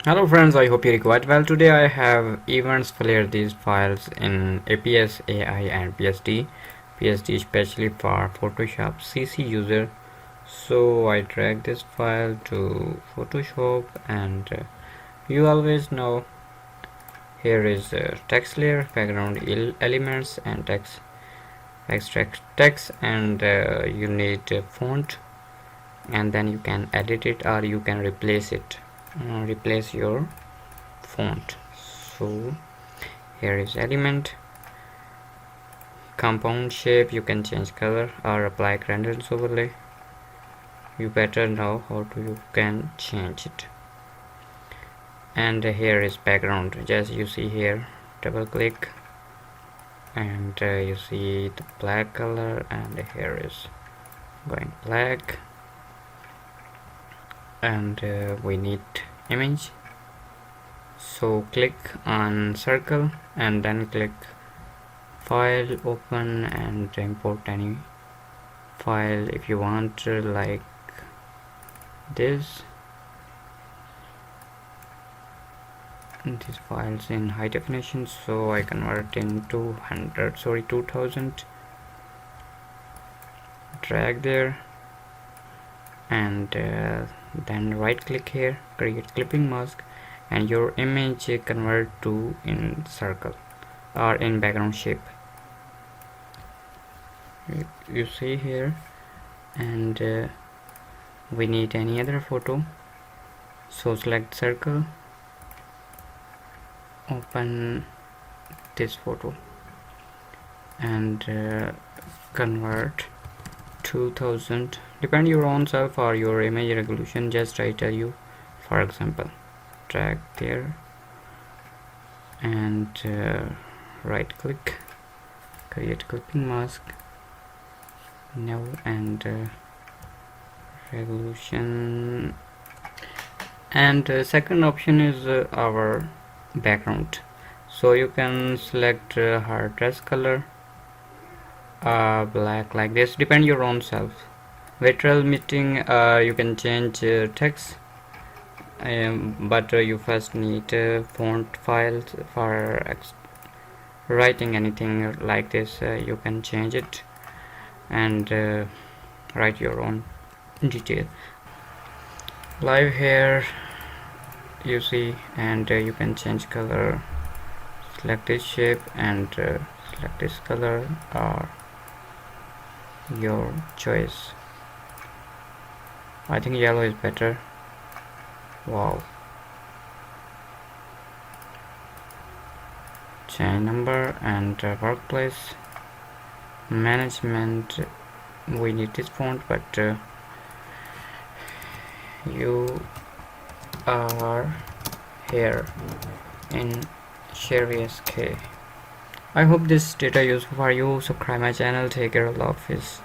Hello friends, I hope you're quite well. Today I have events flared these files in APS, AI and PSD especially for Photoshop CC user. So I drag this file to Photoshop and you always know here is text layer, background elements and text, extract text, and you need font, and then you can edit it or you can replace it, replace your font. So here is element, compound shape, you can change color or apply gradients overlay. You better know how to you can change it. And here is background, just you see here, double click and you see the black color, and here is going black, and we need image. So click on circle and then click file, open and import any file if you want, like this files in high definition, so I convert in 2000, drag there, and then right click here, create clipping mask, and your image convert to in circle or in background shape. You see here, and we need any other photo, so select circle, open this photo and convert 2000, depend your own self or your image resolution, just I tell you. For example, drag there and right click, create clipping mask, no, and resolution, and second option is our background. So you can select her dress color, black, like this, depend your own self. Virtual meeting, you can change text, but you first need font files for writing anything like this. You can change it and write your own detail. Live here you see, and you can change color, select this shape and select this color or your choice. I think yellow is better. Wow. Chain number and workplace management, we need this font, but you are here in Sheri SK. I hope this data useful for you. Subscribe my channel. Take care. Allah Hafiz.